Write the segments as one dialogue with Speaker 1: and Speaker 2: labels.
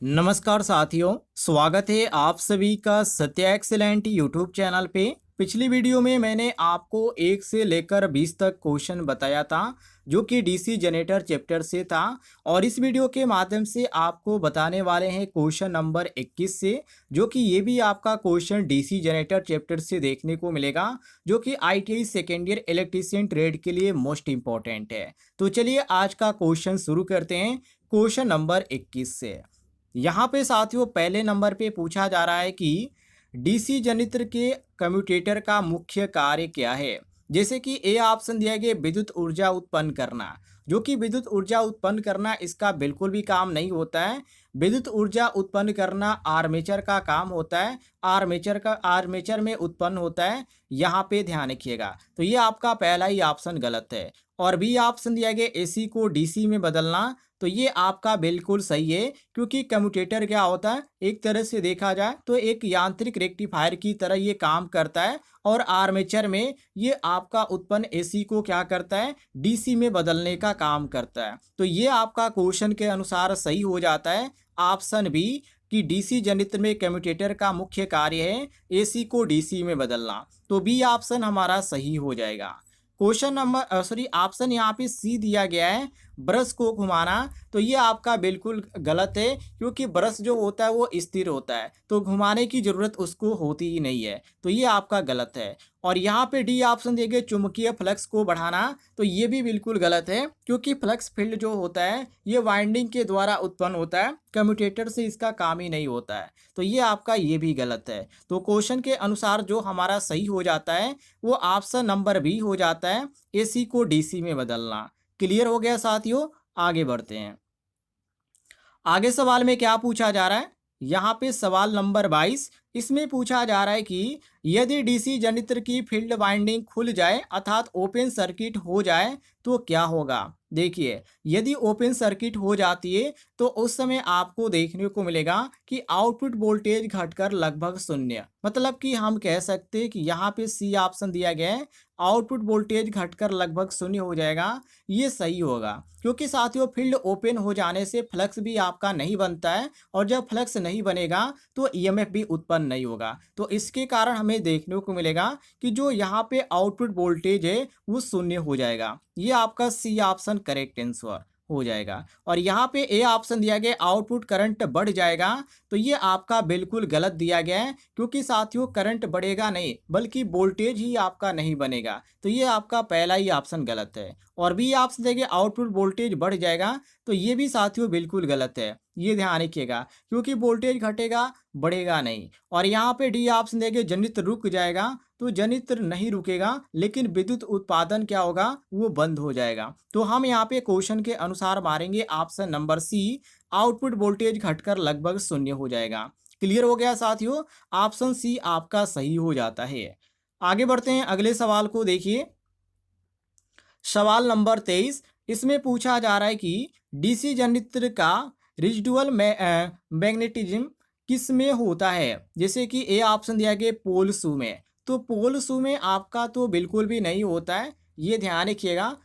Speaker 1: नमस्कार साथियों, स्वागत है आप सभी का सत्या एक्सीलेंट यूट्यूब चैनल पे। पिछली वीडियो में मैंने आपको 1 से लेकर 20 तक क्वेश्चन बताया था जो कि डीसी जनरेटर चैप्टर से था। और इस वीडियो के माध्यम से आपको बताने वाले हैं क्वेश्चन नंबर 21 से, जो कि ये भी आपका क्वेश्चन डीसी जनरेटर चैप्टर से देखने को मिलेगा, जो कि ITI second year electrician trade के लिए मोस्ट इंपॉर्टेंट है। तो चलिए आज का क्वेश्चन शुरू करते हैं क्वेश्चन नंबर 21 से। यहाँ पे साथियों पहले नंबर पे पूछा जा रहा है कि डीसी जनित्र के कम्यूटेटर का मुख्य कार्य क्या है। जैसे कि ए ऑप्शन दिया गया विद्युत ऊर्जा उत्पन्न करना, जो कि विद्युत ऊर्जा उत्पन्न करना इसका बिल्कुल भी काम नहीं होता है। विद्युत ऊर्जा उत्पन्न करना आर्मेचर का काम होता है, आर्मेचर में उत्पन्न होता है। यहाँ पे ध्यान रखिएगा। तो ये आपका पहला ही ऑप्शन गलत है। और बी ऑप्शन दिया गया एसी को डीसी में बदलना, तो ये आपका बिल्कुल सही है, क्योंकि कम्यूटेटर क्या होता है, एक तरह से देखा जाए तो एक यांत्रिक रेक्टिफायर की तरह ये काम करता है। और आर्मेचर में ये आपका उत्पन्न एसी को क्या करता है, डीसी में बदलने का काम करता है। तो ये आपका क्वेश्चन के अनुसार सही हो जाता है ऑप्शन बी, कि डीसी जनित्र में कम्यूटेटर का मुख्य कार्य है एसी को डीसी में बदलना। तो बी ऑप्शन हमारा सही हो जाएगा। क्वेश्चन नंबर ऑप्शन यहाँ पे सी दिया गया है ब्रश को घुमाना, तो ये आपका बिल्कुल गलत है, क्योंकि ब्रश जो होता है वो स्थिर होता है, तो घुमाने की ज़रूरत उसको होती ही नहीं है। तो ये आपका गलत है। और यहाँ पे डी ऑप्शन दिए गए चुंबकीय फ्लक्स को बढ़ाना, तो ये भी बिल्कुल गलत है, क्योंकि फ्लक्स फील्ड जो होता है ये वाइंडिंग के द्वारा उत्पन्न होता है, कम्यूटेटर से इसका काम ही नहीं होता है। तो ये आपका ये भी गलत है। तो क्वेश्चन के अनुसार जो हमारा सही हो जाता है वो ऑप्शन नंबर बी हो जाता है, एसी को डीसी में बदलना। क्लियर हो गया साथियों, आगे बढ़ते हैं। आगे सवाल में क्या पूछा जा रहा है, यहाँ पे सवाल नंबर 22, इसमें पूछा जा रहा है कि यदि डीसी जनित्र की फील्ड वाइंडिंग खुल जाए अर्थात ओपन सर्किट हो जाए तो क्या होगा। देखिए, यदि ओपन सर्किट हो जाती है तो उस समय आपको देखने को मिलेगा कि आउटपुट वोल्टेज घटकर लगभग शून्य, मतलब कि हम कह सकते हैं कि यहाँ पे सी ऑप्शन दिया गया है, आउटपुट वोल्टेज घटकर लगभग शून्य हो जाएगा। ये सही होगा, क्योंकि साथियों फील्ड ओपन हो जाने से फ्लक्स भी आपका नहीं बनता है, और जब फ्लक्स नहीं बनेगा तो ईएमएफ भी उत्पन्न नहीं होगा। तो इसके कारण हमें देखने को मिलेगा कि जो यहाँ पे आउटपुट वोल्टेज है वो शून्य हो जाएगा। ये आपका सी ऑप्शन करेक्ट आंसर हो जाएगा। और यहाँ पे ए ऑप्शन दिया गया आउटपुट करंट बढ़ जाएगा, तो ये आपका बिल्कुल गलत दिया गया है, क्योंकि साथियों करंट बढ़ेगा नहीं बल्कि वोल्टेज ही आपका नहीं बनेगा। तो ये आपका पहला ही ऑप्शन गलत है। और बी ऑप्शन देखिए आउटपुट वोल्टेज बढ़ जाएगा, तो ये भी साथियों बिल्कुल गलत है। ये ध्यान रखिएगा, क्योंकि वोल्टेज घटेगा बढ़ेगा नहीं। और यहाँ पे डी ऑप्शन देखिए जनित्र रुक जाएगा, तो जनित्र नहीं रुकेगा लेकिन विद्युत उत्पादन क्या होगा, वो बंद हो जाएगा। तो हम यहाँ पे क्वेश्चन के अनुसार मारेंगे option number C, output voltage घटकर लगभग शून्य हो जाएगा। क्लियर हो गया साथियों, ऑप्शन सी आपका सही हो जाता है। आगे बढ़ते हैं, अगले सवाल को देखिए। सवाल नंबर 23, इसमें पूछा जा रहा है कि डीसी जनित्र का रेजिडुअल मैग्नेटिज्म किस में होता है। जैसे कि ए ऑप्शन दिया गया पोल शू में, तो पोल शू में आपका तो बिल्कुल भी नहीं होता है। ये ध्यान रखिएगा,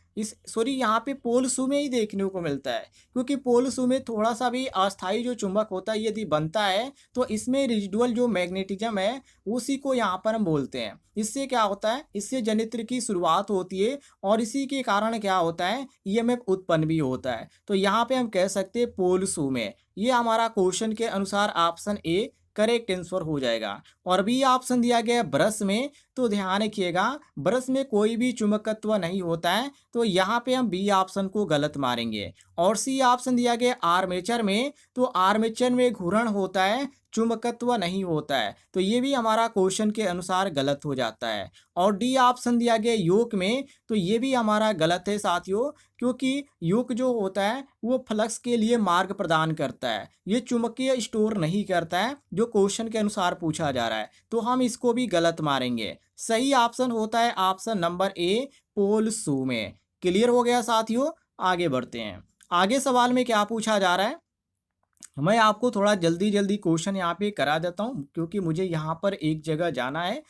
Speaker 1: यहाँ पे पोल शू में ही देखने को मिलता है, क्योंकि पोल शू में थोड़ा सा भी अस्थाई जो चुंबक होता है यदि बनता है तो इसमें रेजिडुअल जो मैग्नेटिज्म है उसी को यहाँ पर हम बोलते हैं। इससे क्या होता है, इससे जनित्र की शुरुआत होती है और इसी के कारण क्या होता है, ईएमएफ उत्पन्न भी होता है। तो यहाँ पे हम कह सकते हैं पोल शू में। ये हमारा क्वेश्चन के अनुसार ऑप्शन ए करेक्ट आंसर हो जाएगा। और बी ऑप्शन दिया गया है ब्रश में, तो ध्यान रखिएगा ब्रश में कोई भी चुंबकत्व नहीं होता है, तो यहाँ पे हम बी ऑप्शन को गलत मारेंगे। और सी ऑप्शन दिया गया आर्मेचर में, तो आर्मेचर में घूर्णन होता है, चुंबकत्व नहीं होता है, तो ये भी हमारा क्वेश्चन के अनुसार गलत हो जाता है। और डी ऑप्शन दिया गया योक में, तो ये भी हमारा गलत है साथियों, क्योंकि योक जो होता है वो फ्लक्स के लिए मार्ग प्रदान करता है, ये चुंबकीय स्टोर नहीं करता है जो क्वेश्चन के अनुसार पूछा जा रहा है। तो हम इसको भी गलत मारेंगे। सही ऑप्शन होता है ऑप्शन नंबर ए, पोल शू में। क्लियर हो गया साथियों, आगे बढ़ते हैं। आगे सवाल में क्या पूछा जा रहा है, मैं आपको थोड़ा जल्दी जल्दी क्वेश्चन यहाँ पे करा देता हूँ, क्योंकि मुझे यहाँ पर एक जगह जाना है।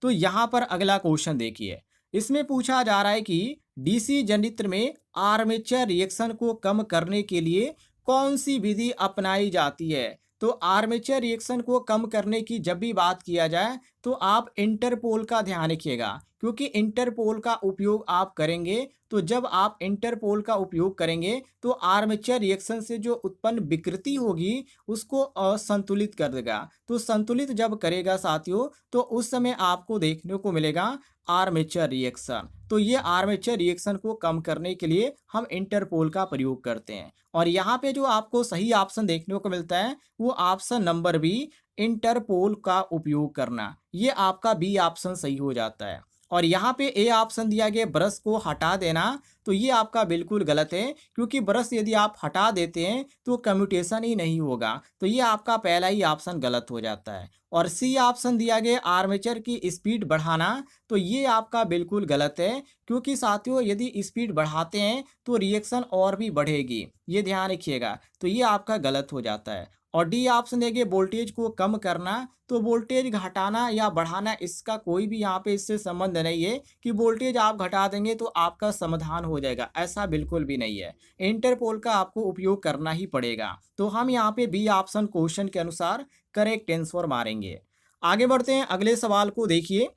Speaker 1: तो यहाँ पर अगला क्वेश्चन देखिए, इसमें पूछा जा रहा है कि डीसी जनित्र में आर्मेचर रिएक्शन को कम करने के लिए कौन सी विधि अपनाई जाती है? तो आर्मेचर रिएक्शन को कम करने की जब भी बात किया जाए तो आप इंटरपोल का ध्यान रखिएगा, क्योंकि इंटरपोल का उपयोग आप करेंगे तो जब आप इंटरपोल का उपयोग करेंगे तो आर्मेचर रिएक्शन से जो उत्पन्न विकृति होगी उसको असंतुलित कर देगा। तो संतुलित जब करेगा साथियों तो उस समय आपको देखने को मिलेगा आर्मेचर रिएक्शन। तो ये आर्मेचर रिएक्शन को कम करने के लिए हम इंटरपोल का प्रयोग करते हैं। और यहाँ पे जो आपको सही ऑप्शन देखने को मिलता है वो ऑप्शन नंबर बी, इंटरपोल का उपयोग करना। ये आपका बी ऑप्शन सही हो जाता है। और यहाँ पे ए ऑप्शन दिया गया ब्रश को हटा देना, तो ये आपका बिल्कुल गलत है, क्योंकि ब्रश यदि आप हटा देते हैं तो कम्यूटेशन ही नहीं होगा। तो ये आपका पहला ही ऑप्शन गलत हो जाता है। और सी ऑप्शन दिया गया आर्मेचर की स्पीड बढ़ाना, तो ये आपका बिल्कुल गलत है, क्योंकि साथियों यदि स्पीड बढ़ाते हैं तो रिएक्शन और भी बढ़ेगी, ये ध्यान रखिएगा। तो ये आपका गलत हो जाता है। और डी ऑप्शन देंगे वोल्टेज को कम करना, तो वोल्टेज घटाना या बढ़ाना इसका कोई भी यहाँ पे इससे संबंध नहीं है कि वोल्टेज आप घटा देंगे तो आपका समाधान हो जाएगा, ऐसा बिल्कुल भी नहीं है। इंटरपोल का आपको उपयोग करना ही पड़ेगा। तो हम यहाँ पे बी ऑप्शन क्वेश्चन के अनुसार करेक्ट आंसर मारेंगे। आगे बढ़ते हैं, अगले सवाल को देखिए।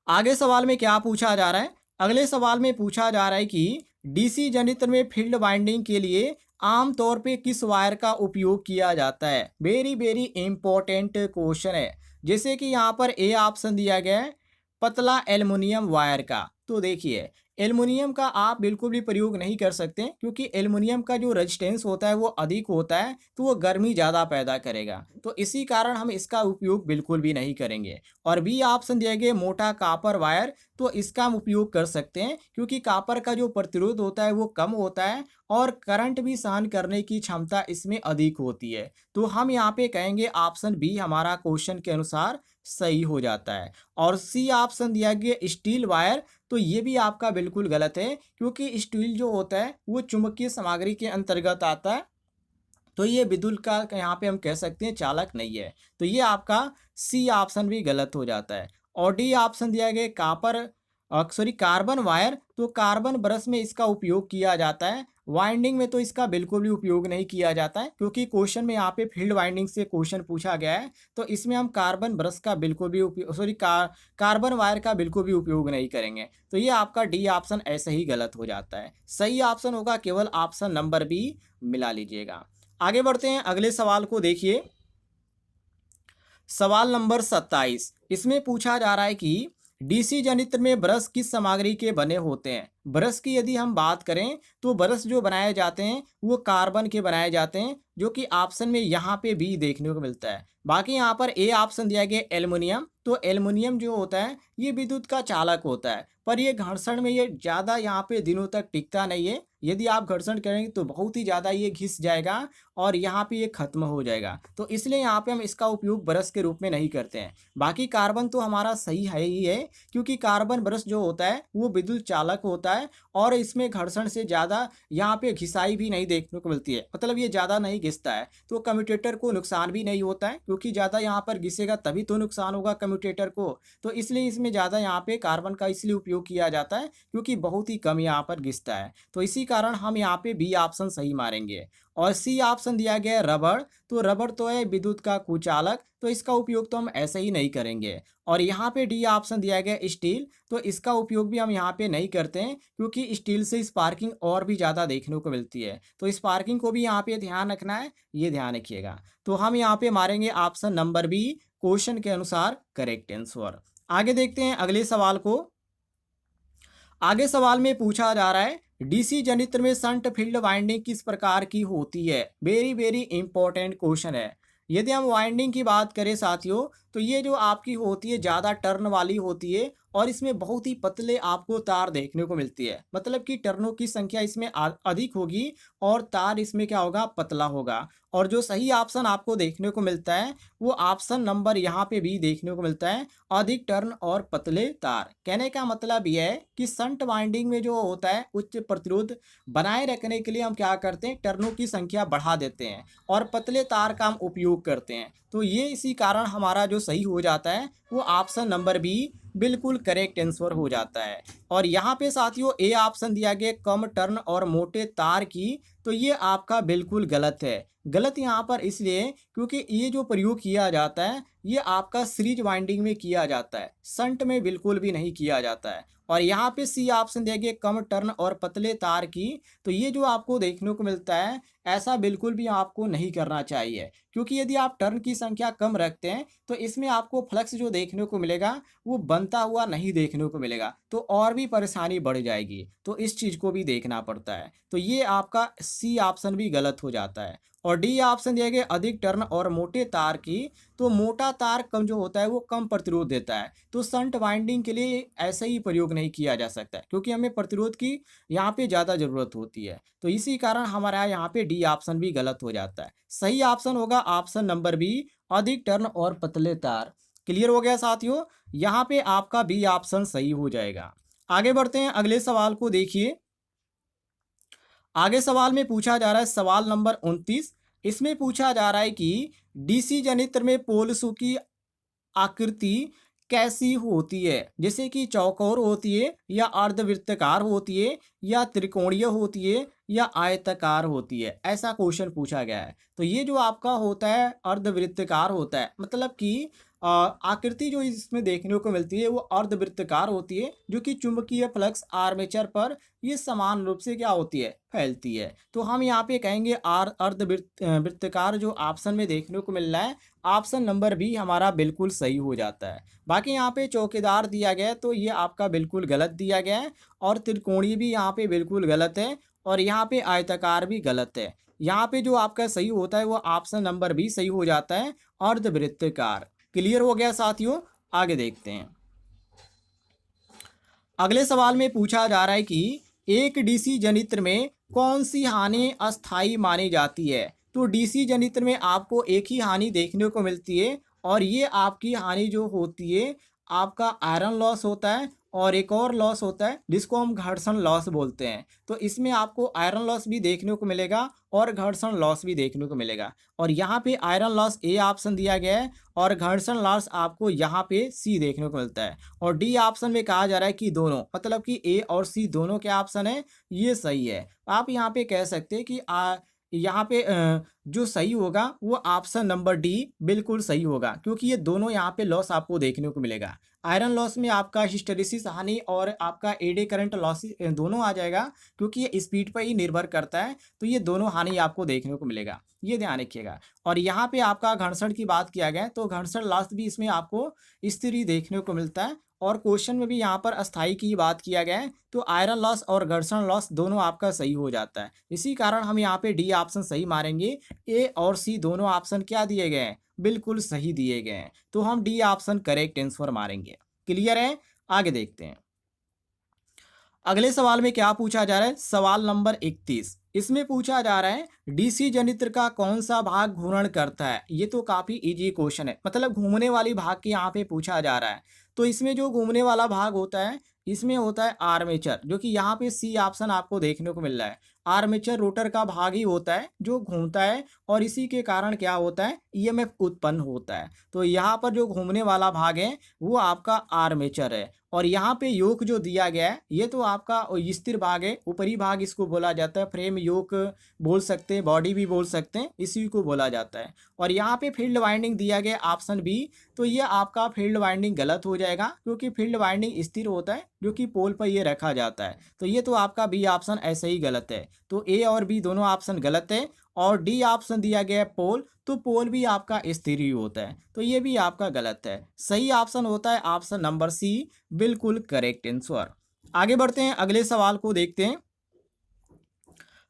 Speaker 1: आगे सवाल में क्या पूछा जा रहा है? अगले सवाल में पूछा जा रहा है कि डीसी जनरेटर में फील्ड वाइंडिंग के लिए आमतौर पे किस वायर का उपयोग किया जाता है? वेरी वेरी इंपॉर्टेंट क्वेश्चन है। जैसे कि यहाँ पर ए ऑप्शन दिया गया है पतला एल्युमिनियम वायर का। तो देखिए एल्युमिनियम का आप बिल्कुल भी प्रयोग नहीं कर सकते, क्योंकि एल्युमिनियम का जो रेजिस्टेंस होता है वो अधिक होता है, तो वो गर्मी ज़्यादा पैदा करेगा। तो इसी कारण हम इसका उपयोग बिल्कुल भी नहीं करेंगे। और बी ऑप्शन दिया गया मोटा कापर वायर, तो इसका हम उपयोग कर सकते हैं, क्योंकि कापर का जो प्रतिरोध होता है वो कम होता है और करंट भी सहन करने की क्षमता इसमें अधिक होती है। तो हम यहाँ पे कहेंगे ऑप्शन बी हमारा क्वेश्चन के अनुसार सही हो जाता है। और सी ऑप्शन दिया गया स्टील वायर, तो ये भी आपका बिल्कुल गलत है, क्योंकि स्टील जो होता है वो चुंबकीय सामग्री के अंतर्गत आता है, तो ये विद्युत का यहाँ पे हम कह सकते हैं चालक नहीं है। तो ये आपका सी ऑप्शन भी गलत हो जाता है। और डी ऑप्शन दिया गया कार्बन वायर, तो कार्बन ब्रश में इसका उपयोग किया जाता है, वाइंडिंग में तो इसका बिल्कुल भी उपयोग नहीं किया जाता है, क्योंकि क्वेश्चन में यहाँ पे फील्ड वाइंडिंग से क्वेश्चन पूछा गया है। तो इसमें हम कार्बन ब्रश का बिल्कुल भी कार्बन वायर का बिल्कुल भी उपयोग नहीं करेंगे। तो ये आपका डी ऑप्शन ऐसे ही गलत हो जाता है। सही ऑप्शन होगा केवल ऑप्शन नंबर बी, मिला लीजिएगा। आगे बढ़ते हैं, अगले सवाल को देखिए। सवाल नंबर 27, इसमें पूछा जा रहा है कि डीसी जनरेटर में ब्रश किस सामग्री के बने होते हैं? ब्रश की यदि हम बात करें तो ब्रश जो बनाए जाते हैं वो कार्बन के बनाए जाते हैं, जो कि ऑप्शन में यहाँ पे बी देखने को मिलता है। बाकी यहाँ पर ए ऑप्शन दिया गया एल्युमिनियम, तो एल्युमिनियम जो होता है ये विद्युत का चालक होता है, पर ये घर्षण में ये ज़्यादा यहाँ पे दिनों तक टिकता नहीं है। यदि आप घर्षण करेंगे तो बहुत ही ज़्यादा ये घिस जाएगा और यहाँ पे ये खत्म हो जाएगा। तो इसलिए यहाँ पे हम इसका उपयोग ब्रश के रूप में नहीं करते हैं। बाकी कार्बन तो हमारा सही है ही है, क्योंकि कार्बन ब्रश जो होता है वो विद्युत चालक होता है और इसमें घर्षण से ज़्यादा यहाँ पे घिसाई भी नहीं देखने को मिलती है, मतलब ये ज़्यादा नहीं घिसता है, तो कम्यूटेटर को नुकसान भी नहीं होता है, क्योंकि ज़्यादा यहाँ पर घिसेगा तभी तो नुकसान होगा कम्यूटेटर को। तो इसलिए इसमें ज़्यादा यहाँ पे कार्बन का इसलिए उपयोग किया जाता है क्योंकि बहुत ही कम यहाँ पर घिसता है। तो इसी कारण हम यहाँ पे बी ऑप्शन सही मारेंगे। और सी ऑप्शन दिया गया है रबड़, तो रबड़ तो है विद्युत का कुचालक, तो इसका उपयोग तो हम ऐसे ही नहीं करेंगे। और यहाँ पे डी ऑप्शन दिया गया स्टील, तो इसका उपयोग भी हम यहाँ पे नहीं करते हैं, क्योंकि स्टील से स्पार्किंग और भी ज़्यादा देखने को मिलती है। तो स्पार्किंग को भी यहाँ पे ध्यान रखना है, ये ध्यान रखिएगा। तो हम यहाँ पे मारेंगे ऑप्शन नंबर बी क्वेश्चन के अनुसार करेक्ट आंसर। आगे देखते हैं अगले सवाल को। आगे सवाल में पूछा जा रहा है डीसी जनरेटर में शंट फील्ड वाइंडिंग किस प्रकार की होती है? वेरी वेरी इंपॉर्टेंट क्वेश्चन है। यदि हम वाइंडिंग की बात करें साथियों, तो ये जो आपकी होती है ज़्यादा टर्न वाली होती है और इसमें बहुत ही पतले आपको तार देखने को मिलती है, मतलब कि टर्नों की संख्या इसमें अधिक होगी और तार इसमें क्या होगा, पतला होगा। और जो सही ऑप्शन आपको देखने को मिलता है वो ऑप्शन नंबर यहाँ पे भी देखने को मिलता है, अधिक टर्न और पतले तार। कहने का मतलब यह है कि शंट वाइंडिंग में जो होता है उच्च प्रतिरोध बनाए रखने के लिए हम क्या करते हैं, टर्नों की संख्या बढ़ा देते हैं और पतले तार का हम उपयोग करते हैं। तो ये इसी कारण हमारा जो सही हो जाता है वो ऑप्शन नंबर बी बिल्कुल करेक्ट आंसर हो जाता है। और यहाँ पे साथियों ए ऑप्शन दिया गया कम टर्न और मोटे तार की, तो ये आपका बिल्कुल गलत है। गलत यहाँ पर इसलिए क्योंकि ये जो प्रयोग किया जाता है ये आपका सीरीज वाइंडिंग में किया जाता है, शंट में बिल्कुल भी नहीं किया जाता है। और यहाँ पे सी ऑप्शन दिया गया कम टर्न और पतले तार की, तो ये जो आपको देखने को मिलता है ऐसा बिल्कुल भी आपको नहीं करना चाहिए, क्योंकि यदि आप टर्न की संख्या कम रखते हैं तो इसमें आपको फ्लक्स जो देखने को मिलेगा वो बनता हुआ नहीं देखने को मिलेगा, तो और भी परेशानी बढ़ जाएगी। तो इस चीज़ को भी देखना पड़ता है। तो ये आपका सी ऑप्शन भी गलत हो जाता है। और डी ऑप्शन दिया गया अधिक टर्न और मोटे तार की, तो मोटा तार कम जो होता है वो कम प्रतिरोध देता है, तो शंट वाइंडिंग के लिए ऐसा ही प्रयोग नहीं किया जा सकता है, क्योंकि हमें प्रतिरोध की यहाँ पे ज़्यादा ज़रूरत होती है। तो इसी कारण हमारा यहाँ पे डी ऑप्शन भी गलत हो जाता है। सही ऑप्शन होगा ऑप्शन नंबर बी अधिक टर्न और पतले तार। क्लियर हो गया साथियों, यहाँ पे आपका बी ऑप्शन सही हो जाएगा। आगे बढ़ते हैं, अगले सवाल को देखिए। आगे सवाल में पूछा जा रहा है सवाल नंबर 29। इसमें पूछा जा रहा है कि डीसी जनित्र में पोल्सों की आकृति कैसी होती है, जैसे कि चौकोर होती है या अर्धवृत्ताकार होती है या त्रिकोणीय होती है या आयताकार होती है, ऐसा क्वेश्चन पूछा गया है। तो ये जो आपका होता है अर्धवृत्ताकार होता है, मतलब कि आकृति जो इसमें देखने को मिलती है वो अर्धवृत्ताकार होती है, जो कि चुंबकीय फ्लक्स आर्मेचर पर ये समान रूप से क्या होती है, फैलती है। तो हम यहाँ पे कहेंगे वृत्ताकार जो ऑप्शन में देखने को मिल रहा है ऑप्शन नंबर बी हमारा बिल्कुल सही हो जाता है। बाकी यहाँ पे चौकीदार दिया गया है तो ये आपका बिल्कुल गलत दिया गया है, और त्रिकोणीय भी यहाँ पे बिल्कुल गलत है, और यहाँ पे आयताकार भी गलत है। यहाँ पे जो आपका सही होता है वो ऑप्शन नंबर बी सही हो जाता है, अर्धवृत्ताकार। क्लियर हो गया साथियों, आगे देखते हैं। अगले सवाल में पूछा जा रहा है कि एक डीसी जनित्र में कौन सी हानि अस्थायी मानी जाती है। तो डीसी जनित्र में आपको एक ही हानि देखने को मिलती है, और ये आपकी हानि जो होती है आपका आयरन लॉस होता है, और एक और लॉस होता है जिसको हम घर्षण लॉस बोलते हैं। तो इसमें आपको आयरन लॉस भी देखने को मिलेगा और घर्षण लॉस भी देखने को मिलेगा। और यहाँ पे आयरन लॉस ए ऑप्शन दिया गया है, और घर्षण लॉस आपको यहाँ पे सी देखने को मिलता है। और डी ऑप्शन में कहा जा रहा है कि दोनों, मतलब कि ए और सी दोनों के ऑप्शन है, ये सही है। आप यहाँ पे कह सकते हैं कि यहाँ पे जो सही होगा वो ऑप्शन नंबर डी बिल्कुल सही होगा, क्योंकि ये दोनों यहाँ पे लॉस आपको देखने को मिलेगा। आयरन लॉस में आपका हिस्टेरिसिस हानि और आपका एडी करंट लॉस दोनों आ जाएगा, क्योंकि ये स्पीड पर ही निर्भर करता है, तो ये दोनों हानि आपको देखने को मिलेगा, ये ध्यान रखिएगा। और यहाँ पे आपका घर्षण की बात किया गया है, तो घर्षण लॉस भी इसमें आपको स्थिर ही देखने को मिलता है, और क्वेश्चन में भी यहाँ पर अस्थाई की बात किया गया है, तो आयरन लॉस और घर्षण लॉस दोनों आपका सही हो जाता है। इसी कारण हम यहाँ पे डी ऑप्शन सही मारेंगे। ए और सी दोनों ऑप्शन क्या दिए गए हैं, बिल्कुल सही दिए गए हैं, तो हम डी ऑप्शन करेक्ट आंसर मारेंगे। क्लियर है, आगे देखते हैं। अगले सवाल में क्या पूछा जा रहा है, सवाल नंबर 31। इसमें पूछा जा रहा है डीसी जनित्र का कौन सा भाग घूर्णन करता है। ये तो काफी इजी क्वेश्चन है, मतलब घूमने वाली भाग की यहाँ पे पूछा जा रहा है। तो इसमें जो घूमने वाला भाग होता है इसमें होता है आर्मेचर, जो कि यहाँ पे सी ऑप्शन आपको देखने को मिल रहा है। आर्मेचर रोटर का भाग ही होता है जो घूमता है, और इसी के कारण क्या होता है, ईएमएफ उत्पन्न होता है। तो यहाँ पर जो घूमने वाला भाग है वो आपका आर्मेचर है। और यहाँ पे योक जो दिया गया है ये तो आपका स्थिर भाग है, ऊपरी भाग इसको बोला जाता है, फ्रेम योक बोल सकते हैं, बॉडी भी बोल सकते हैं, इसी को बोला जाता है। और यहाँ पे फील्ड वाइंडिंग दिया गया ऑप्शन बी, तो ये आपका फील्ड वाइंडिंग गलत हो जाएगा, क्योंकि फील्ड वाइंडिंग स्थिर होता है जो कि पोल पर ये रखा जाता है। तो ये तो आपका बी ऑप्शन ऐसे ही गलत है। तो ए और बी दोनों ऑप्शन गलत है, और डी ऑप्शन दिया गया है पोल, तो पोल भी आपका स्थिर ही होता है, तो ये भी आपका गलत है। सही ऑप्शन होता है ऑप्शन नंबर सी, बिल्कुल करेक्ट आंसर। आगे बढ़ते हैं, अगले सवाल को देखते हैं।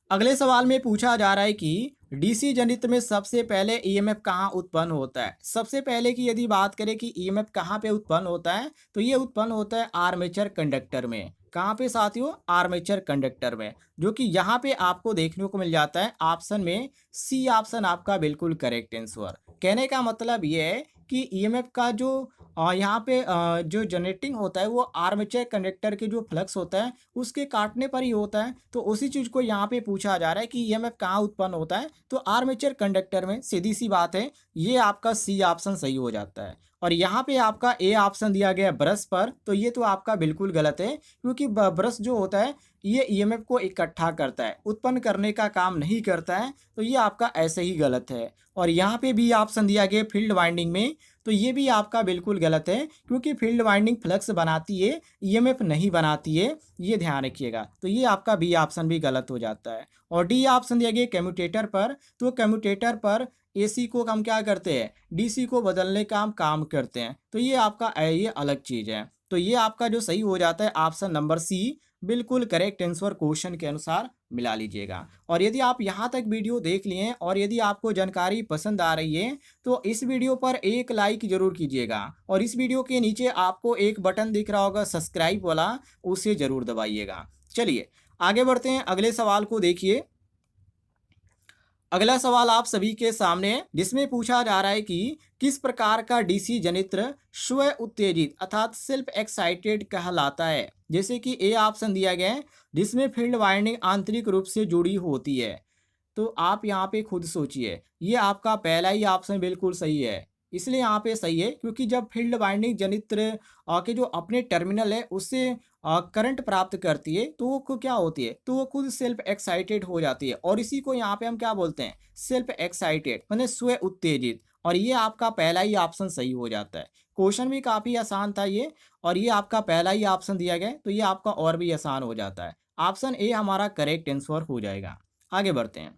Speaker 1: अगले सवाल में पूछा जा रहा है कि डीसी जनित्र में सबसे पहले ईएमएफ कहाँ उत्पन्न होता है। सबसे पहले की यदि बात करें कि ईएमएफ कहाँ पे उत्पन्न होता है, तो ये उत्पन्न होता है आर्मेचर कंडक्टर में। कहाँ पे साथियों, आर्मेचर कंडक्टर में, जो कि यहाँ पे आपको देखने को मिल जाता है ऑप्शन में सी ऑप्शन आपका बिल्कुल करेक्ट आंसर। कहने का मतलब ये है कि ईएमएफ का जो यहाँ पे जो जनरेटिंग होता है वो आर्मेचर कंडक्टर के जो फ्लक्स होता है उसके काटने पर ही होता है। तो उसी चीज़ को यहाँ पे पूछा जा रहा है कि ईएमएफ कहाँ उत्पन्न होता है, तो आर्मेचर कंडक्टर में। सीधी सी बात है, ये आपका सी ऑप्शन सही हो जाता है। और यहाँ पे आपका ए ऑप्शन दिया गया है ब्रश पर, तो ये तो आपका बिल्कुल गलत है, क्योंकि ब्रश जो होता है ये ईएमएफ को इकट्ठा करता है, उत्पन्न करने का काम नहीं करता है। तो ये आपका ऐसे ही गलत है। और यहाँ पे भी ऑप्शन दिया गया फील्ड वाइंडिंग में, तो ये भी आपका बिल्कुल गलत है, क्योंकि फील्ड वाइंडिंग फ्लक्स बनाती है, ईएमएफ नहीं बनाती है, ये ध्यान रखिएगा। तो ये आपका बी ऑप्शन भी गलत हो जाता है। और डी ऑप्शन दिया गया कम्यूटेटर पर, तो कम्यूटेटर पर एसी को हम क्या करते हैं, डीसी को बदलने का हम काम करते हैं। तो ये आपका ये अलग चीज़ है। तो ये आपका जो सही हो जाता है ऑप्शन नंबर सी, बिल्कुल करेक्ट आंसर क्वेश्चन के अनुसार मिला लीजिएगा। और यदि आप यहाँ तक वीडियो देख लिए हैं और यदि आपको जानकारी पसंद आ रही है तो इस वीडियो पर एक लाइक जरूर कीजिएगा। और इस वीडियो के नीचे आपको एक बटन दिख रहा होगा सब्सक्राइब वाला, उसे जरूर दबाइएगा। चलिए आगे बढ़ते हैं, अगले सवाल को देखिए। अगला सवाल आप सभी के सामने है, जिसमें पूछा जा रहा है कि किस प्रकार का डीसी जनित्र स्व उत्तेजित अर्थात सेल्फ एक्साइटेड कहलाता है। जैसे कि ए ऑप्शन दिया गया है जिसमें फील्ड वाइंडिंग आंतरिक रूप से जुड़ी होती है। तो आप यहाँ पे खुद सोचिए, ये आपका पहला ही ऑप्शन बिल्कुल सही है। इसलिए यहाँ पे सही है क्योंकि जब फील्ड वाइंडिंग जनित्र के जो अपने टर्मिनल है उससे करंट प्राप्त करती है तो वो क्या होती है, तो वो खुद सेल्फ एक्साइटेड हो जाती है। और इसी को यहाँ पे हम क्या बोलते हैं, सेल्फ एक्साइटेड माने स्व उत्तेजित। और ये आपका पहला ही ऑप्शन सही हो जाता है। क्वेश्चन भी काफ़ी आसान था ये, और ये आपका पहला ही ऑप्शन दिया गया है, तो ये आपका और भी आसान हो जाता है। ऑप्शन ए हमारा करेक्ट आंसर हो जाएगा। आगे बढ़ते हैं,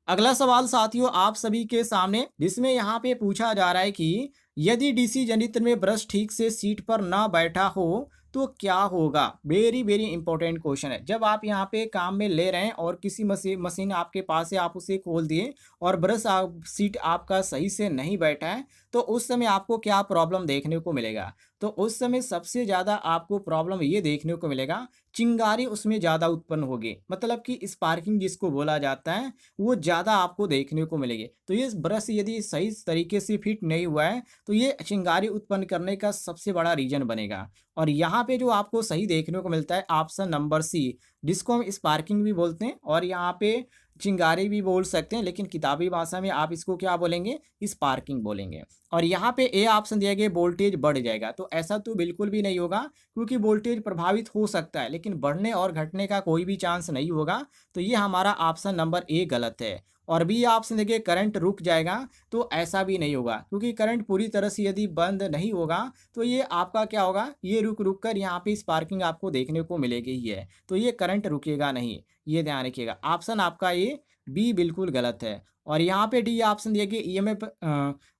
Speaker 1: अगला सवाल साथियों आप सभी के सामने, जिसमें यहाँ पे पूछा जा रहा है कि यदि डीसी जनित्र में ब्रश ठीक से सीट पर ना बैठा हो तो क्या होगा। वेरी वेरी इंपॉर्टेंट क्वेश्चन है। जब आप यहाँ पे काम में ले रहे हैं और किसी मशीन आपके पास है, आप उसे खोल दिए और ब्रश सीट आपका सही से नहीं बैठा है, तो उस समय आपको क्या प्रॉब्लम देखने को मिलेगा। तो उस समय सबसे ज़्यादा आपको प्रॉब्लम ये देखने को मिलेगा, चिंगारी उसमें ज़्यादा उत्पन्न होगी, मतलब कि स्पार्किंग जिसको बोला जाता है, वो ज़्यादा आपको देखने को मिलेगी। तो ये ब्रश यदि सही तरीके से फिट नहीं हुआ है तो ये चिंगारी उत्पन्न करने का सबसे बड़ा रीजन बनेगा। और यहाँ पे जो आपको सही देखने को मिलता है ऑप्शन नंबर सी, जिसको हम स्पार्किंग भी बोलते हैं और यहाँ पे चिंगारी भी बोल सकते हैं, लेकिन किताबी भाषा में आप इसको क्या बोलेंगे, स्पार्किंग बोलेंगे। और यहाँ पे ए ऑप्शन दिया गया वोल्टेज बढ़ जाएगा, तो ऐसा तो बिल्कुल भी नहीं होगा, क्योंकि वोल्टेज प्रभावित हो सकता है लेकिन बढ़ने और घटने का कोई भी चांस नहीं होगा। तो ये हमारा ऑप्शन नंबर ए गलत है। और बी ऑप्शन देखिए करंट रुक जाएगा, तो ऐसा भी नहीं होगा, क्योंकि करंट पूरी तरह से यदि बंद नहीं होगा तो ये आपका क्या होगा, ये रुक रुक कर यहाँ पे स्पार्किंग आपको देखने को मिलेगी ही है। तो ये करंट रुकेगा नहीं, ये ध्यान रखिएगा। ऑप्शन आपका ये बी बिल्कुल गलत है। और यहाँ पे डी ऑप्शन दिया कि ईएमएफ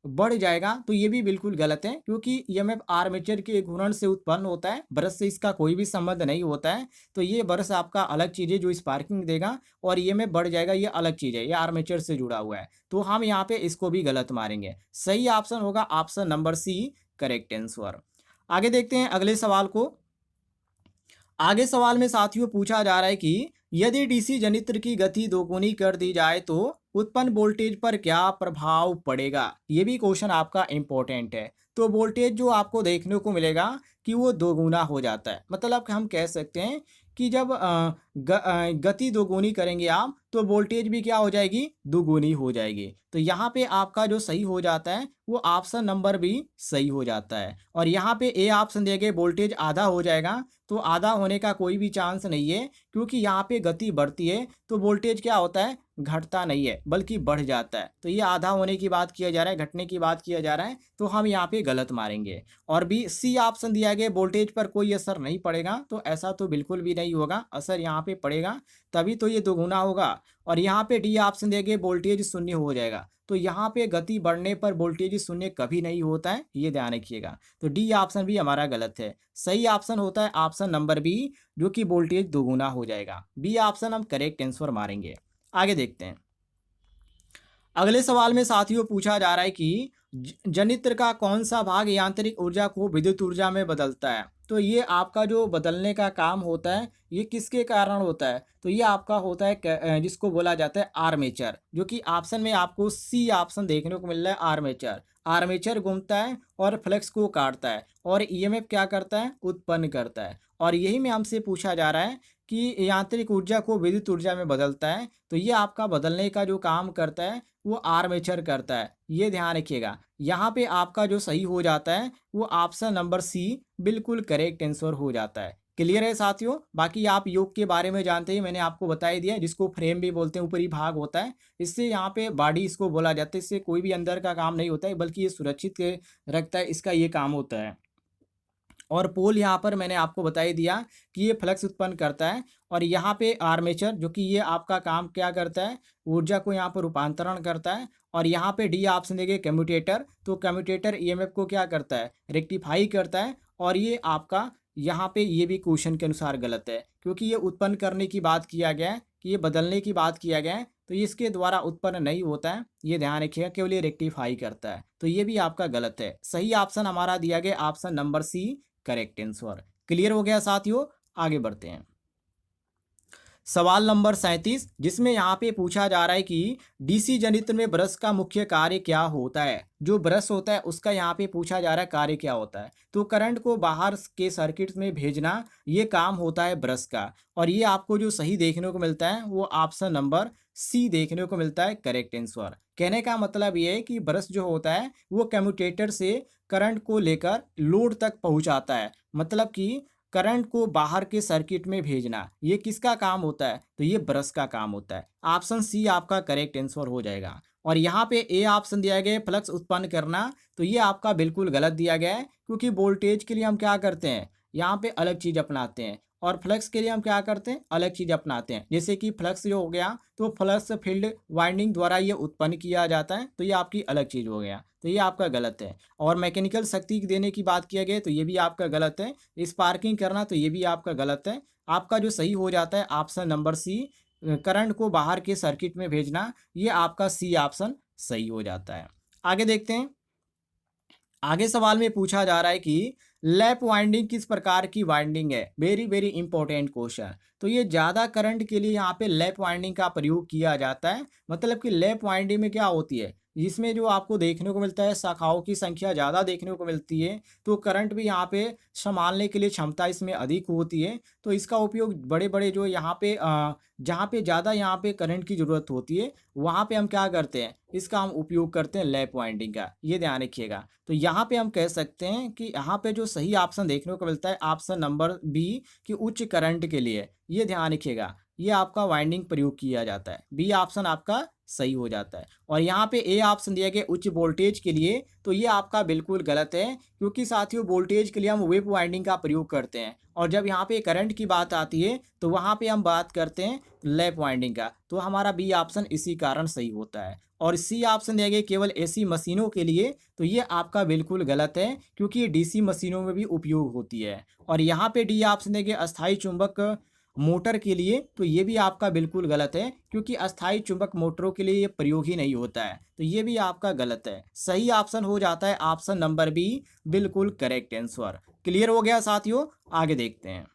Speaker 1: बढ़ जाएगा, तो ये भी बिल्कुल गलत है, क्योंकि ईएमएफ आर्मेचर के घूर्णन से उत्पन्न होता है, ब्रश से इसका कोई भी संबंध नहीं होता है। तो ये ब्रश आपका अलग चीज़ है जो स्पार्किंग देगा, और ईएमएफ बढ़ जाएगा ये अलग चीज़ है, ये आर्मेचर से जुड़ा हुआ है। तो हम यहाँ पे इसको भी गलत मारेंगे। सही ऑप्शन होगा option number C, correct answer. आगे देखते हैं अगले सवाल को। आगे सवाल में साथियों पूछा जा रहा है कि यदि डीसी जनित्र की गति दोगुनी कर दी जाए तो उत्पन्न वोल्टेज पर क्या प्रभाव पड़ेगा। ये भी क्वेश्चन आपका इंपॉर्टेंट है। तो वोल्टेज जो आपको देखने को मिलेगा कि वो दोगुना हो जाता है, मतलब कि हम कह सकते हैं कि जब गति दोगुनी करेंगे आप तो वोल्टेज भी क्या हो जाएगी, दोगुनी हो जाएगी। तो यहाँ पे आपका जो सही हो जाता है वो ऑप्शन नंबर भी सही हो जाता है। और यहाँ पे ए ऑप्शन दिए गए वोल्टेज आधा हो जाएगा, तो आधा होने का कोई भी चांस नहीं है, क्योंकि यहाँ पे गति बढ़ती है तो वोल्टेज क्या होता है, घटता नहीं है बल्कि बढ़ जाता है। तो ये आधा होने की बात किया जा रहा है, घटने की बात किया जा रहा है, तो हम यहाँ पे गलत मारेंगे। और बी सी ऑप्शन दिया गया वोल्टेज पर कोई असर नहीं पड़ेगा, तो ऐसा तो बिल्कुल भी नहीं होगा, असर यहाँ पे पड़ेगा तभी तो ये दोगुना होगा। और यहाँ पे डी ऑप्शन दिया गया वोल्टेज शून्य हो जाएगा, तो यहाँ पे गति बढ़ने पर वोल्टेज शून्य कभी नहीं होता है, ये ध्यान रखिएगा। तो डी ऑप्शन भी हमारा गलत है। सही ऑप्शन होता है ऑप्शन नंबर बी, जो कि वोल्टेज दोगुना हो जाएगा। बी ऑप्शन हम करेक्ट आंसर मारेंगे। आगे देखते हैं, अगले सवाल में साथियों पूछा जा रहा है कि जनित्र का कौन सा भाग यांत्रिक ऊर्जा को विद्युत ऊर्जा में बदलता है। तो ये आपका जो बदलने का काम होता है ये किसके कारण होता है, तो ये आपका होता है जिसको बोला जाता है आर्मेचर, जो कि ऑप्शन में आपको सी ऑप्शन देखने को मिल रहा है आर्मेचर। आर्मेचर घूमता है और फ्लक्स को काटता है और ईएमएफ क्या करता है, उत्पन्न करता है। और यही में हमसे पूछा जा रहा है कि यांत्रिक ऊर्जा को विद्युत ऊर्जा में बदलता है, तो ये आपका बदलने का जो काम करता है वो आर्मेचर करता है। ये ध्यान रखिएगा, यहाँ पे आपका जो सही हो जाता है वो ऑप्शन नंबर सी बिल्कुल करेक्ट आंसर हो जाता है। क्लियर है साथियों? बाकी आप योग के बारे में जानते ही मैंने आपको बता ही दिया, जिसको फ्रेम भी बोलते हैं, ऊपरी भाग होता है, इससे यहाँ पे बॉडी इसको बोला जाता है। इससे कोई भी अंदर का काम नहीं होता है, बल्कि ये सुरक्षित रखता है, इसका ये काम होता है। और पोल यहाँ पर मैंने आपको बता ही दिया कि ये फ्लक्स उत्पन्न करता है। और यहाँ पे आर्मेचर जो कि ये आपका काम क्या करता है, ऊर्जा को यहाँ पर रूपांतरण करता है। और यहाँ पे डी ऑप्शन देखिए कम्यूटेटर, तो कम्यूटेटर ईएमएफ को क्या करता है, रेक्टिफाई करता है। और ये आपका यहाँ पे ये भी क्वेश्चन के अनुसार गलत है, क्योंकि ये उत्पन्न करने की बात किया गया है, कि ये बदलने की बात किया गया है, तो ये इसके द्वारा उत्पन्न नहीं होता है, ये ध्यान रखिएगा, केवल ये रेक्टिफाई करता है। तो ये भी आपका गलत है। सही ऑप्शन हमारा दिया गया option number C correct answer. Clear हो गया साथियों? आगे बढ़ते हैं। सवाल नंबर 37, जिसमें यहाँ पे पूछा जा रहा है कि डीसी जनित्र में ब्रश का मुख्य कार्य क्या होता है। जो ब्रश होता है उसका यहाँ पे पूछा जा रहा है कार्य क्या होता है, तो करंट को बाहर के सर्किट में भेजना ये काम होता है ब्रश का। और ये आपको जो सही देखने को मिलता है वो ऑप्शन नंबर सी देखने को मिलता है करेक्ट आंसर। कहने का मतलब ये है कि ब्रश जो होता है वो कम्यूटेटर से करंट को लेकर लोड तक पहुँचाता है, मतलब कि करंट को बाहर के सर्किट में भेजना ये किसका काम होता है, तो ये ब्रश का काम होता है। ऑप्शन सी आपका करेक्ट आंसर हो जाएगा। और यहाँ पे ए ऑप्शन दिया गया है फ्लक्स उत्पन्न करना, तो ये आपका बिल्कुल गलत दिया गया है, क्योंकि वोल्टेज के लिए हम क्या करते हैं, यहाँ पे अलग चीज़ अपनाते हैं, और फ्लक्स के लिए हम क्या करते हैं, अलग चीज़ अपनाते हैं। जैसे कि फ्लक्स जो हो गया तो फ्लक्स फील्ड वाइंडिंग द्वारा ये उत्पन्न किया जाता है, तो ये आपकी अलग चीज़ हो गया, तो ये आपका गलत है। और मैकेनिकल शक्ति देने की बात किया गया तो ये भी आपका गलत है। स्पार्किंग करना तो ये भी आपका गलत है। आपका जो सही हो जाता है ऑप्शन नंबर सी करंट को बाहर के सर्किट में भेजना, ये आपका सी ऑप्शन सही हो जाता है। आगे देखते हैं। आगे सवाल में पूछा जा रहा है कि लैप वाइंडिंग किस प्रकार की वाइंडिंग है। Very very important question. तो ये ज़्यादा करंट के लिए यहाँ पे लैप वाइंडिंग का प्रयोग किया जाता है। मतलब कि लैप वाइंडिंग में क्या होती है, इसमें जो आपको देखने को मिलता है शाखाओं की संख्या ज़्यादा देखने को मिलती है, तो करंट भी यहाँ पे संभालने के लिए क्षमता इसमें अधिक होती है। तो इसका उपयोग बड़े बड़े जो यहाँ पे जहाँ पे ज़्यादा यहाँ पे करंट की ज़रूरत होती है वहाँ पे हम क्या करते हैं, इसका हम उपयोग करते हैं लैप वाइंडिंग का, ये ध्यान रखिएगा। तो यहाँ पे हम कह सकते हैं कि यहाँ पे जो सही ऑप्शन देखने को मिलता है ऑप्शन नंबर बी कि उच्च करंट के लिए, ये ध्यान रखिएगा, ये आपका वाइंडिंग प्रयोग किया जाता है। बी ऑप्शन आपका सही हो जाता है। और यहाँ पे ए ऑप्शन दिया गया उच्च वोल्टेज के लिए, तो ये आपका बिल्कुल गलत है, क्योंकि साथियों वोल्टेज के लिए हम वेव वाइंडिंग का प्रयोग करते हैं, और जब यहाँ पे करंट की बात आती है तो वहाँ पे हम बात करते हैं लैप वाइंडिंग का। तो हमारा बी ऑप्शन इसी कारण सही होता है। और सी ऑप्शन दिया गया केवल एसी मशीनों के लिए, तो ये आपका बिल्कुल गलत है, क्योंकि ये डीसी मशीनों में भी उपयोग होती है। और यहाँ पे डी ऑप्शन दिया गया अस्थायी चुंबक मोटर के लिए, तो ये भी आपका बिल्कुल गलत है, क्योंकि अस्थायी चुंबक मोटरों के लिए ये प्रयोग ही नहीं होता है, तो ये भी आपका गलत है। सही ऑप्शन हो जाता है ऑप्शन नंबर बी बिल्कुल करेक्ट आंसर। क्लियर हो गया साथियों? आगे देखते हैं।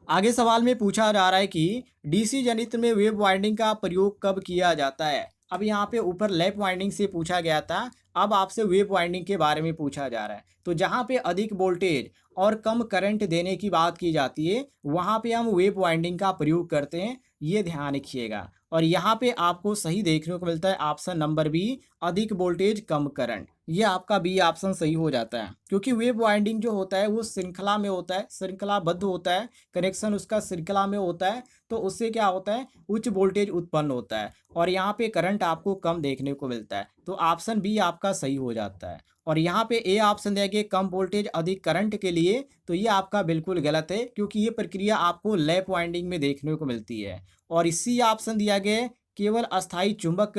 Speaker 1: आगे सवाल में पूछा जा रहा है कि डीसी जनित्र में वेव वाइंडिंग का प्रयोग कब किया जाता है। अब यहाँ पे ऊपर लैप वाइंडिंग से पूछा गया था, अब आपसे वेव वाइंडिंग के बारे में पूछा जा रहा है। तो जहाँ पे अधिक वोल्टेज और कम करंट देने की बात की जाती है वहाँ पे हम वेव वाइंडिंग का प्रयोग करते हैं, ये ध्यान रखिएगा। और यहाँ पे आपको सही देखने को मिलता है ऑप्शन नंबर बी अधिक वोल्टेज कम करंट, ये आपका बी ऑप्शन सही हो जाता है। क्योंकि वेव वाइंडिंग जो होता है वो श्रृंखला में होता है, श्रृंखलाबद्ध होता है, कनेक्शन उसका श्रृंखला में होता है, तो उससे क्या होता है उच्च वोल्टेज उत्पन्न होता है, और यहाँ पे करंट आपको कम देखने को मिलता है, तो ऑप्शन बी आपका सही हो जाता है। और यहाँ पे ए ऑप्शन दिया गया कम वोल्टेज अधिक करंट के लिए, तो ये आपका बिल्कुल गलत है, क्योंकि ये प्रक्रिया आपको लैप वाइंडिंग में देखने को मिलती है। और इसी ऑप्शन दिया गया केवल अस्थायी चुंबक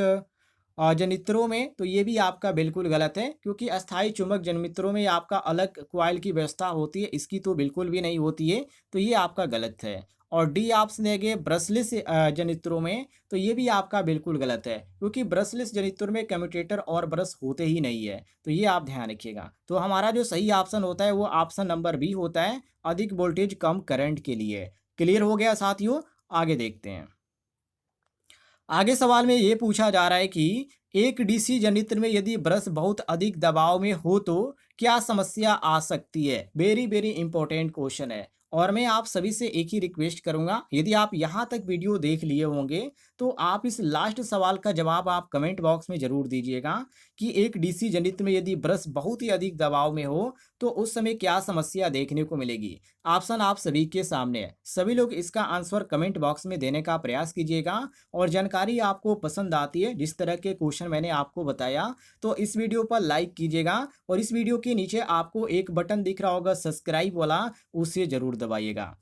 Speaker 1: जनित्रों में, तो ये भी आपका बिल्कुल गलत है, क्योंकि अस्थायी चुंबक जनित्रों में आपका अलग क्वाइल की व्यवस्था होती है, इसकी तो बिल्कुल भी नहीं होती है, तो ये आपका गलत है। और डी ऑप्शन देंगे ब्रशलेस जनित्रों में, तो ये भी आपका बिल्कुल गलत है, क्योंकि ब्रशलेस जनित्र में कम्यूटेटर और ब्रश होते ही नहीं है। तो ये आप ध्यान रखिएगा। तो हमारा जो सही ऑप्शन होता है वो ऑप्शन नंबर बी होता है, अधिक वोल्टेज कम करंट के लिए। क्लियर हो गया साथियों? आगे देखते हैं। आगे सवाल में ये पूछा जा रहा है कि एक डीसी जनित्र में यदि ब्रश बहुत अधिक दबाव में हो तो क्या समस्या आ सकती है। वेरी वेरी इंपॉर्टेंट क्वेश्चन है, और मैं आप सभी से एक ही रिक्वेस्ट करूंगा, यदि आप यहाँ तक वीडियो देख लिए होंगे तो आप इस लास्ट सवाल का जवाब आप कमेंट बॉक्स में जरूर दीजिएगा कि एक डीसी जनित्र में यदि ब्रश बहुत ही अधिक दबाव में हो तो उस समय क्या समस्या देखने को मिलेगी। ऑप्शन आप सभी के सामने है, सभी लोग इसका आंसर कमेंट बॉक्स में देने का प्रयास कीजिएगा। और जानकारी आपको पसंद आती है जिस तरह के क्वेश्चन मैंने आपको बताया, तो इस वीडियो पर लाइक कीजिएगा, और इस वीडियो के नीचे आपको एक बटन दिख रहा होगा सब्सक्राइब वाला, उसे जरूर दबाइएगा।